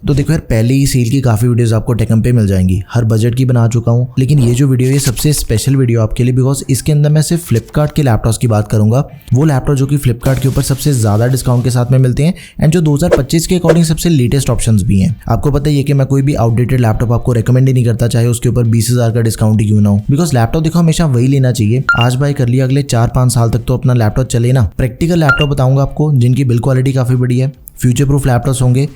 तो देखो यार, पहले ही सेल की काफी वीडियोस आपको टेकम पे मिल जाएंगी, हर बजट की बना चुका हूँ, लेकिन ये जो वीडियो ये सबसे स्पेशल वीडियो आपके लिए, बिकॉज इसके अंदर मैं सिर्फ फ्लिपकार्ट के लैपटॉप्स की बात करूंगा। वो लैपटॉप जो कि फ्लिपकार्ट के ऊपर सबसे ज्यादा डिस्काउंट के साथ में मिलते हैं एंड जो 2025 के अकॉर्डिंग सबसे लेटेस्ट ऑप्शंस भी हैं। आपको पता ही है कि मैं कोई भी आउटडेटेड लैपटॉप आपको रेकमेंड ही नहीं करता, चाहे उसके ऊपर 20,000 का डिस्काउंट ही क्यों ना हो, बिकॉज लैपटॉप देखो हमेशा वही लेना चाहिए। आज बाय कर लिया, अगले 4-5 साल तक तो अपना लैपटॉप चले ना। प्रैक्टिकल लैपटॉप बताऊंगा आपको जिनकी बिल्ड क्वालिटी काफी बढ़िया है, फ्यूचर प्रूफ लैपटॉप्स होंगे।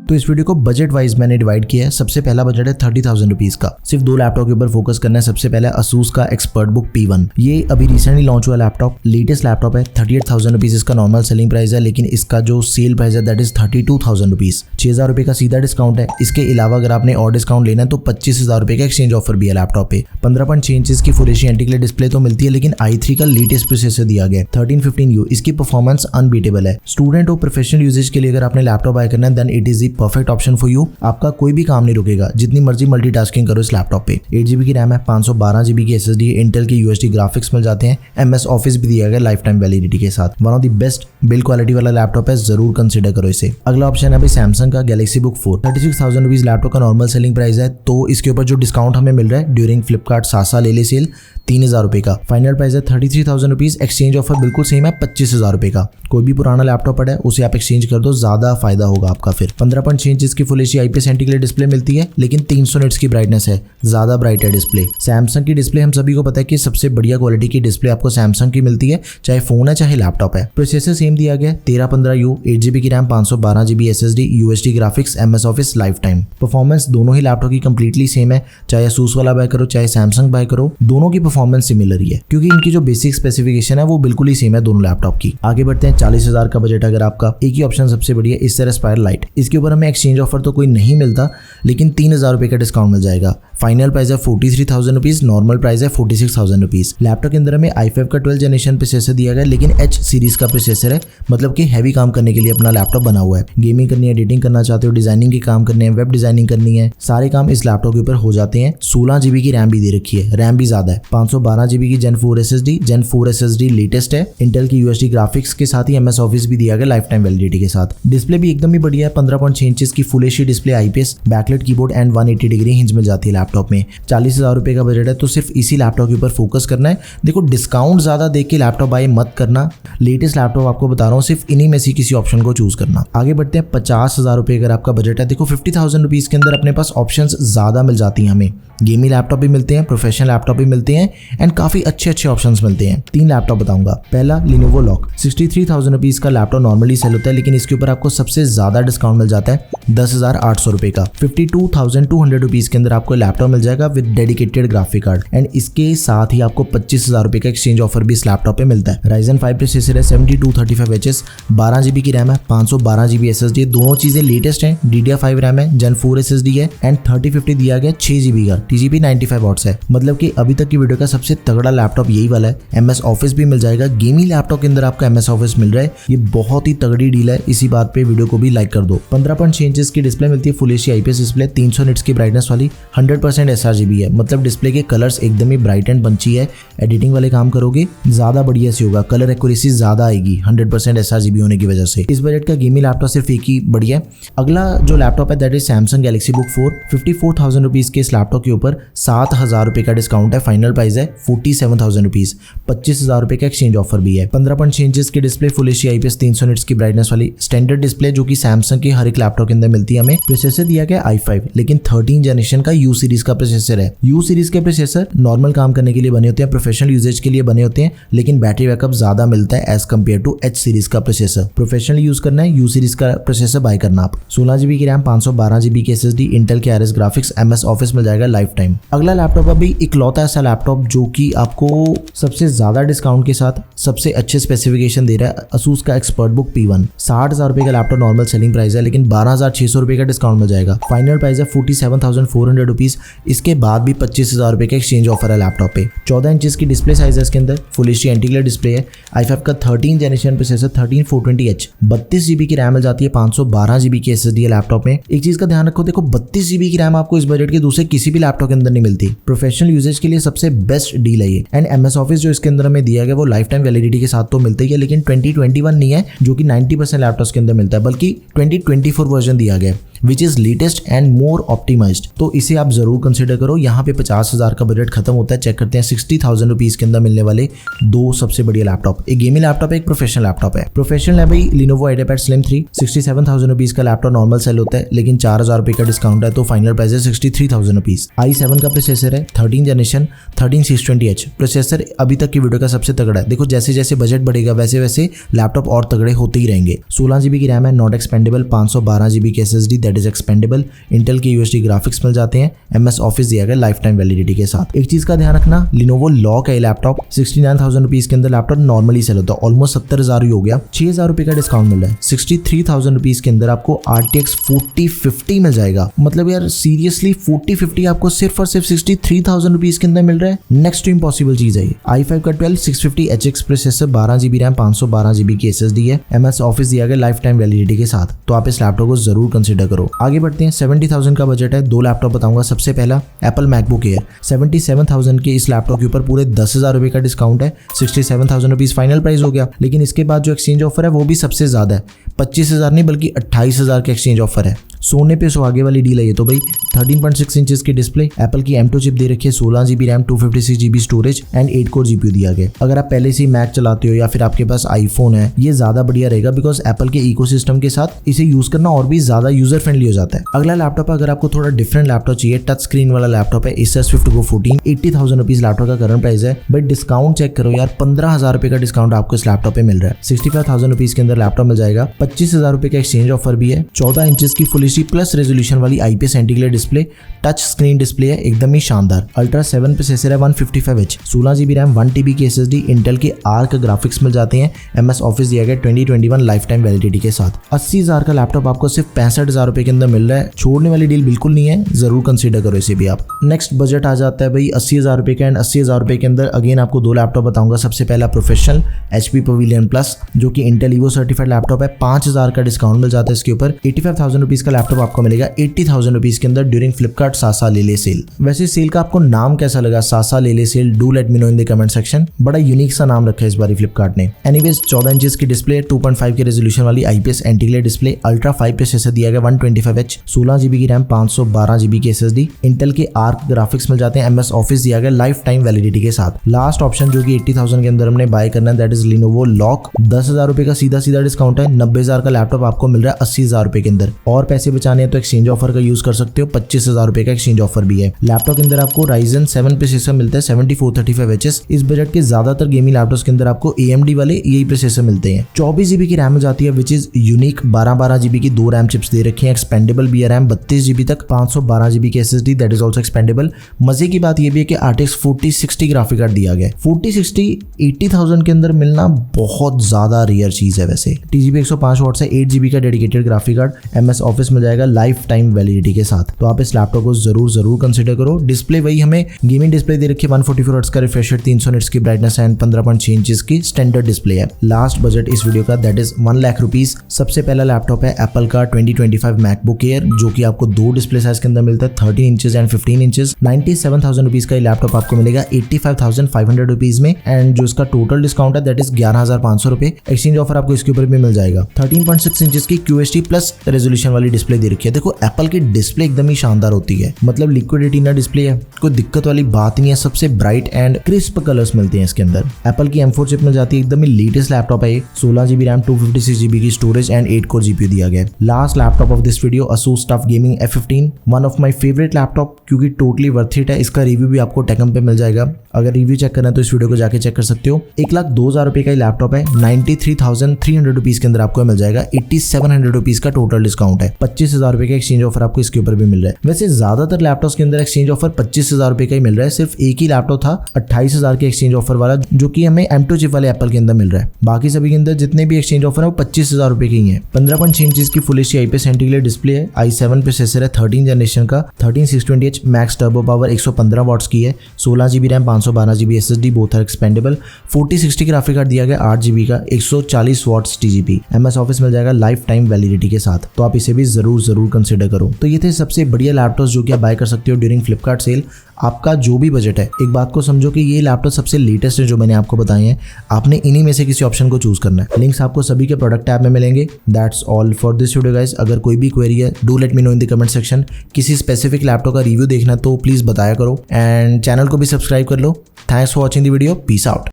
तो इस वीडियो को बजट वाइज मैंने डिवाइड किया है। सबसे पहला बजट है 30,000 रुपीज का। सिर्फ 2 लैपटॉप के ऊपर फोकस करना है। सबसे पहला Asus का ExpertBook P1, ये अभी रिसेंटली लॉन्च हुआ लैपटॉप, लेटेस्ट लैपटॉप है। 38,000 रुपीज इसका नॉर्मल सेलिंग प्राइस है, लेकिन इसका जो सेल प्राइस है दैट इज 32,000 रुपीज। 6,000 रुपए का सीधा डिस्काउंट है। इसके अलावा अगर आपने और डिस्काउंट लेना है तो 25,000 रुपए का एक्सचेंज ऑफर भी है लैपटॉप पे। 15.6 इंच की full HD anti glare display तो मिलती है, लेकिन i3 का लेटेस्ट प्रोसेसर दिया गया है 1315U। इसकी परफॉर्मेंस अनबीटेबल है। स्टूडेंट और प्रोफेशनल यूजेज के लिए अगर आपने लैपटॉप बाय करना है then it is the perfect option for. आपका कोई भी काम नहीं रुकेगा, जितनी मर्जी मल्टीटास्किंग करो इस लैपटॉप पे। 8GB की रैम है, 512GB की SSD है, इंटेल के UHD ग्राफिक्स मिल जाते हैं, MS ऑफिस भी दिया गया लाइफ टाइम वैलिडिटी के साथ। One of the best build quality वाला लैपटॉप है, जरूर कंसीडर करो इसे। अगला ऑप्शन है भाई सैमसंग का Galaxy Book 4। 36,000 रुपीज लैपटॉप का नॉर्मल सेलिंग प्राइस है, तो इसके ऊपर जो डिस्काउंट हमें मिल रहा है ड्यूरिंग फ्लिपकार्ट सासा ले ले सेल 3,000 रुपए का। फाइनल प्राइस है 33,000 रुपीज। एक्सचेंज ऑफर बिल्कुल सेम है 25,000 रुपए का। कोई भी पुराना लैपटॉप पड़ा है उसे आप एक्सचेंज कर दो, ज्यादा फायदा होगा आपका। फिर 15.6 इंच की full HD IPS anti glare display मिलती है, लेकिन 300 निट्स की ब्राइटनेस है, ज्यादा ब्राइट है डिस्प्ले। सैमसंग की डिस्प्ले हम सभी को पता है कि सबसे बढ़िया क्वालिटी की डिस्प्ले आपको सैमसंग की मिलती है, चाहे फोन है चाहे लैपटॉप है। प्रोसेसर सेम दिया गया 1315U, 8GB की RAM, 512GB SSD, UHD graphics, MS office life time. Performance दोनों ही लैपटॉप की कंप्लीटली सेम है, चाहे Asus वाला बाय करो चाहे सैमसंग बाय करो, दोनों की परफॉर्मेंस सिमिलर ही है, क्योंकि इनकी जो बेसिक स्पेसिफिकेशन है वो बिल्कुल ही सेम है दोनों लैपटॉप की। आगे बढ़ते हैं। 40,000 का बजट अगर आपका, एक ही ऑप्शन सबसे बढ़िया Acer Aspire Lite। इसके ऊपर हमें एक्सचेंज ऑफर तो कोई नहीं मिलता, लेकिन 3,000 रुपए का डिस्काउंट मिल जाएगा। फाइनल प्राइस है 43,000 रुपीज, नॉर्मल प्राइस है 46,000 रुपीज। लैपटॉप के अंदर हमें i5 का 12th जनरेशन प्रोसेसर दिया गया है, लेकिन H सीरीज का प्रोसेसर है, मतलब कि हैवी काम करने के लिए अपना लैपटॉप बना हुआ है। गेमिंग करनी है, एडिटिंग करना चाहते हो, डिजाइनिंग के काम करने हैं, वेब डिजाइनिंग करनी है, सारे काम इस लैपटॉप के ऊपर हो जाते हैं। 16GB की रैम भी दे रखी है, रैम भी ज्यादा है। 512GB की Gen 4 SSD लेटेस्ट है, इंटेल की UHD ग्राफिक्स के साथ ही MS ऑफिस भी दिया गया लाइफ टाइम वैलिडिटी के साथ। डिस्प्ले भी एकदम ही बढ़िया है, 15.6 इंच की full HD display, IPS, backlight keyboard and 180 degree hinge मिल जाती है लैपटॉप में। 40,000 रुपए का बजट है, तो सिर्फ इसी लैपटॉप के ऊपर फोकस करना है। देखो डिस्काउंट ज्यादा देख के लैपटॉप बाय मत करना, लेटेस्ट लैपटॉप आपको बता रहा हूँ, सिर्फ इन्हीं में से किसी ऑप्शन को चूज करना। आगे बढ़ते हैं। 50,000 रुपए अगर आपका बजट है, देखो 50,000 रुपीज के अंदर अपने पास ऑप्शन ज्यादा मिल जाती हैं हमें। गेमिंग लैपटॉप भी मिलते हैं, प्रोफेशनल लैपटॉप भी मिलते हैं एंड काफी अच्छे ऑप्शंस मिलते हैं। 3 लैपटॉप बताऊंगा। पहला Lenovo Lock, 63,000 रुपीज का लैपटॉप नॉर्मली सेल होता है, लेकिन इसके ऊपर आपको सबसे ज्यादा डिस्काउंट मिल जाता है 10,800 रुपए का। 52,200 रुपीज के अंदर आपको लैपटॉप मिल जाएगा with dedicated graphic card, and इसके साथ ही आपको 25,000 रुपए का एक्सचेंज ऑफर भी इस लैपटॉप पे मिलता है। Ryzen 5 प्रोसेसर है, 7235HS, 12GB की रैम है, 512GB SSD, दोनों चीजें लेटेस्ट हैं। DDR5 रैम है, Gen 4 SSD है एंड 3050 दिया गया 6GB का, TGP 95 वॉट्स है। मतलब कि अभी तक की वीडियो का सबसे तगड़ा लैपटॉप यही वाला है। MS ऑफिस भी मिल जाएगा, गेमिंग लैपटॉप के अंदर आपका MS ऑफिस मिल रहा है, ये बहुत ही तगड़ी डील है। इसी बात पे वीडियो को भी लाइक कर दो। 15.6 इंच की डिस्प्ले मिलती है, full HD IPS display, 300 nits की ब्राइटनेस वाली, 100% sRGB है, मतलब डिस्प्ले के कलर्स एकदम ही ब्राइट एंड पंची है। एडिटिंग वाले काम करोगे ज्यादा बढ़िया से होगा, कलर एक्यूरेसी ज्यादा आएगी 100% sRGB होने की वजह से। इस बजट का गेमिंग लैपटॉप सिर्फ एक ही बढ़िया है। अगला जो लैपटॉप है that is Samsung Galaxy Book 4। 54,000 rupees के इस लैपटॉप के ऊपर 7,000 रुपए का डिस्काउंट है। फाइनल प्राइस है 47,000 रुपीज, 25,000 रुपए का एक्सचेंज ऑफर भी है। 15.6 इंच की display, full HD IPS, 300 nits की ब्राइटनेस वाली स्टैंडर्ड डिस्प्ले, जो कि सैमसंग के हर एक लैपटॉप के अंदर मिलती है हमें। प्रोसेसर दिया गया i5, लेकिन 13 जनरेशन का U सीरीज का प्रोसेसर है। U सीरीज के प्रोसेसर नॉर्मल काम करने के लिए बने होते हैं, प्रोफेशनल यूजेज के लिए बने होते हैं, लेकिन बैटरी बैकअप ज्यादा मिलता है as compare to H series का प्रोसेसर। प्रोफेशनल यूज करना है U सीरीज का प्रोसेसर बाय करना आप। 16GB की रैम, 512GB की SSD, इंटेल के RS ग्राफिक्स, MS ऑफिस मिल जाएगा लाइफ टाइम। अगला लैपटॉप अभी इकलौता ऐसा लैपटॉप जो कि आपको सबसे ज्यादा डिस्काउंट के साथ सबसे अच्छे स्पेसिफिकेशन दे रहा है, Asus का ExpertBook P1। 60,000 रुपए का लैपटॉप नॉर्मल सेलिंग प्राइस है, लेकिन 12,600 रुपए का डिस्काउंट मिल जाएगा। फाइनल प्राइस है 47,400 रुपीज, इसके बाद भी 25,000 रुपये का एक्सचेंज ऑफर है लैपटॉप पे। 14 इंचेस की डिस्प्ले साइज है इसके अंदर, full HD anti glare display है, i5 का 13 जनरेशन प्रोसेसर 13420H, 32 GB की रैम मिल जाती है, 512 GB की SSD है लैपटॉप में। एक चीज का ध्यान रखो, देखो 32 GB की रैम आपको इस बजट के दूसरे किसी भी लैपटॉप के अंदर नहीं मिलती। प्रोफेशनल यूजेज के लिए सबसे बेस्ट डील है ये। एंड MS ऑफिस जो इसके अंदर हमें दिया गया वो लाइफ टाइम वैलिडिटी के साथ तो मिलता ही है, लेकिन 2021 नहीं है जो कि 90% लैपटॉप्स के अंदर मिलता है, बल्कि 2024 वर्जन दिया गया है which is latest and more optimised. तो इसे आप जरूर कंसिडर करो। यहाँ पे 50,000 का बजट खत्म होता है। चेक करते हैं 60,000 रुपीज के अंदर मिलने वाले दो सबसे बढ़िया लैपटॉप, एक गेमिंग लैपटॉप है, एक प्रोफेशनल लैपटॉप है। प्रोफेशनल है भाई Lenovo IdeaPad Slim 3, 67,000 रुपीज का लैपटॉप नॉर्मल सेल होता है, लेकिन 4,000 रुपए का डिस्काउंट है तो फाइनल प्राइस है 63,000 रुपीज। i7 का प्रोसेसर है, 13 जनरेशन 13620H प्रोसेसर अभी तक की वीडियो का सबसे तगड़ा है। देखो जैसे जैसे बजट बढ़ेगा वैसे वैसे लैपटॉप और तगड़े होते ही रहेंगे। 16 GB की रैम है, नॉट एक्सपेंडेबल, 512 GB की SSD that is expandable, Intel के USD ग्राफिक्स मिल जाते हैं, MS ऑफिस दिया गया लाइफ टाइम वैलिडिटी के साथ। एक चीज का ध्यान रखना, Lenovo लॉक है लैपटॉप, 69,000 रुपीज के अंदर लैपटॉप नॉर्मली सेल होता है, ऑलमोस्ट 70,000 ही हो गया, 6,000 रुपए का डिस्काउंट मिल रहा है। 63,000 रुपीज के अंदर आपको RTX 4050 मिल जाएगा। मतलब यार सीरियसली 4050 आपको सिर्फ और सिर्फ 63,000 रुपीज के अंदर मिल रहा है, नेक्स्ट टू इम्पॉसिबल चीज है। i5 का 12650HX processor, 12 GB RAM, 512 GB की SSD है, MS ऑफिस दिया गया लाइफ टाइम वैलिडिटी के साथ। तो आप इस लैपटॉप को जरूर कंसिडर करो। आगे बढ़ते हैं। 70,000 का बजट है, दो लैपटॉप बताऊंगा। सबसे पहला एप्पल मैकबुक एयर, 77,000 के इस लैपटॉप के ऊपर पूरे 10,000 रुपए का डिस्काउंट है, 67,000 रुपीज फाइनल प्राइस हो गया। लेकिन इसके बाद जो एक्सचेंज ऑफर है वो भी सबसे ज्यादा है, 25,000 नहीं बल्कि 28,000 का एक्सचेंज ऑफर है। सोने पे सुहागे वाली डील है ये तो भाई। 13.6 इंचेस की डिस्प्ले, एप्पल की M2 चिप दे रखी है, 16 GB RAM, 256 GB storage and 8 core GPU दिया गया। अगर आप पहले से मैक चलाते हो या फिर आपके पास आईफोन है, ये ज्यादा बढ़िया रहेगा बिकॉज एप्पल के इकोसिस्टम के साथ इसे यूज करना और भी ज्यादा यूजर फ्रेंडली हो जाता है। अगला लैपटॉप अगर आपको थोड़ा डिफरेंट लैपटॉप चाहिए, टच स्क्रीन वाला लैपटॉप है, Acer Swift Go 14, 80,000 rupees laptop का करंट प्राइस है। बट डिस्काउंट चेक करो यार, 15,000 रुपए का डिस्काउंट आपको इस लैपटॉप पे मिल रहा है। 65,000 रुपीज के अंदर लैपटॉप मिल जाएगा, 25,000 रुपए का एक्सचेंज ऑफर भी है। 14 इंचेस की फुल एचडी प्लस रेजोल्यूशन वाली IPS anti glare display, touch screen display है, एकदम ही शानदार। Ultra 7 प्रोसेसर है, 155H, 16 GB रैम, 1 TB की SSD, इंटेल के आर्क ग्राफिक्स मिल जाते हैं, MS ऑफिस दिया गया 2021 लाइफ टाइम वैलिडिटी के साथ। 80,000 का लैपटॉप आपको सिर्फ 65,000 रुपए के अंदर मिल रहा है, छोड़ने वाली डील बिल्कुल नहीं है, जरूर कंसीडर करो इसे भी आप। नेक्स्ट बजट आ जाता है भाई 80,000 रुपए का, एंड 80,000 रुपए के अंदर अगेन आपको दो लैपटॉप बताऊंगा। सबसे पहला प्रोफेशनल HP Pavilion Plus जो कि इंटेल Evo सर्टिफाइड लैपटॉप है, 5,000 का डिस्काउंट मिल जाता है इसके ऊपर। 85,000 रुपीज का लैपटॉप आपको मिलेगा 80,000 रुपीज के अंदर ड्यूरिंग फ्लिपकार्ट सासा ले ले सेल। वैसे सेल का आपको नाम कैसा लगा, सासा ले ले सेल? Do let me know in the comment section. बड़ा यूनिक सा नाम रखा है इस बार फ्लिपकार्ट ने। एनीवेज 14 इंचेस की डिस्प्ले, 2.5 के रेजोल्यूशन वाली IPS anti glare display, Ultra 5 processor दिया गया, 125H, 16 GB की रैम, 512 GB की SSD, इंटेल के आर्क ग्राफिक्स मिल जाते हैं, MS ऑफिस दिया गया लाइफ टाइम वैलिडिटी के साथ। लास्ट ऑप्शन जो कि 80,000 के अंदर हमने बाय करना है दैट इज Lenovo लॉक, 10,000 रुपए का सीधा सीधा डिस्काउंट है, 90,000 का लैपटॉप आपको मिल रहा है 80,000 रुपए के अंदर। और पैसे बचाने हैं तो एक्सचेंज ऑफर का यूज कर सकते हो, 25,000 रुपए का एक्सचेंज ऑफर भी है। लैपटॉप के अंदर आपको Ryzen 7 प्रोसेसर मिलता है, 7435HS। इस बजट के ज्यादातर गेमिंग लैपटॉप्स के अंदर आपको AMD वाले यही प्रोसेसर मिलते हैं। 24 GB की रैम हो जाती है विच इज यूनिक, 12 GB की दो रैम चिप्स दे रखी हैं, एक्सपेंडेबल भी है रैम, 32 GB तक, 512 GB की SSD that is also expendable. मजे की बात यह भी है कि RTX 4060 ग्राफिक कार्ड दिया गया है। 4060 80,000 के अंदर मिलना बहुत ज्यादा रेयर चीज है। वैसे TGP 105 वॉट्स है, 8 GB का dedicated graphic card, MS office मिल जाएगा लाइफ टाइम वैलिडिटी के साथ। तो आप इस लैपटॉप को जरूर कंसीडर करो। डिस्प्ले वही हमें गेमिंग डिस्प्ले दे रखी है, 144 हर्ट्ज का रिफ्रेश रेट, 300 निट्स की ब्राइटनेस एंड 15.6 इंचेस की स्टैंडर्ड डिस्प्ले है। लास्ट बजट इस वीडियो का दैट इज 1 लाख रुपीज। सबसे पहला लैपटॉप है एप्पल का 2025 मैकबुक एयर जो कि आपको दो डिस्प्ले साइज के अंदर मिलता है, 13 इंचेस एंड 15 इंचेस। 97,000 रुपीज का लैपटॉप आपको मिलेगा 85,500 रुपीज में, एंड जो इसका टोटल डिस्काउंट है दैट इज 11,500 रुपए। एक्सचेंज ऑफर आपको इसके ऊपर भी मिल जाएगा। 13.6 इंचेस की QHD प्लस रेजोल्यूशन वाली डिस्प्ले दे रखी है। देखो एप्पल की डिस्प्ले एकदम ही शानदार होती है, मतलब लिक्विड रेटिना डिस्प्ले है, कोई दिक्कत वाली बात नहीं है, सबसे ब्राइट एंड क्रिस्प कलर्स मिलते हैं इसके अंदर। एप्पल की M4 चिप मिल जाती है, एकदम ही लेटेस्ट लैपटॉप है ये, 16 GB रैम, 256 GB की स्टोरेज एंड 8 कोर GPU दिया गया है। Last laptop off this video Asus TUF Gaming F15, one of my favourite laptop क्योंकि टोटली वर्थ इट है। इसका रिव्यू भी आपको टेकम पे मिल जाएगा, अगर रिव्यू चेक करना है तो इस वीडियो को जाके चेक कर सकते हो। 1,02,000 रुपए का लैपटॉप है, 93,300 रुपीज के अंदर आपको मिल जाएगा, 8,700 रुपीज का टोटल डिस्काउंट है, 25,000 रुपए का एक्सचेंज ऑफर आपको इसके ऊपर भी मिल रहा है। वैसे ज्यादातर लैपटॉप्स के अंदर एक्सचेंज ऑफर 25,000 रुपए का ही मिल रहा है, सिर्फ एक ही लैपटॉप था 28,000 के एक्सचेंज ऑफर वाला, जो कि हमें M2 चिप वाले एप्पल के अंदर मिल रहा है। बाकी सभी के अंदर जितने भी एक्सचेंज ऑफर है वो 25,000 रुपए के ही है। 15.6 इंच की full HD IPS anti display है, i7 प्रोसेसर है 13 जनरेशन का, 13620H max turbo power 115 watts की है, 16GB RAM 512GB SSD both are expandable, 4060 graphic card दिया गया 8GB का, 140 वॉट्स TGP, MS ऑफिस मिल जाएगा लाइफ टाइम वैलिडिटी के साथ, तो आप इसे भी जरूर कंसिडर करो। तो ये थे सबसे बढ़िया लैपटॉप्स जो कि आप बाय कर सकते हो ड्यूरिंग फ्लिपकार्ट सेल। आपका जो भी बजट है, एक बात को समझो कि ये लैपटॉप सबसे लेटेस्ट है जो मैंने आपको बताए हैं, आपने इन्हीं में से किसी ऑप्शन को चूज करना है। लिंक्स आपको सभी के प्रोडक्ट टैब में मिलेंगे। That's all for this video guys. अगर कोई भी क्वेरी है do let me know in the comment section. किसी स्पेसिफिक लैपटॉप का रिव्यू देखना तो प्लीज बताया करो, एंड चैनल को भी सब्सक्राइब कर लो। Thanks for watching the video, peace out.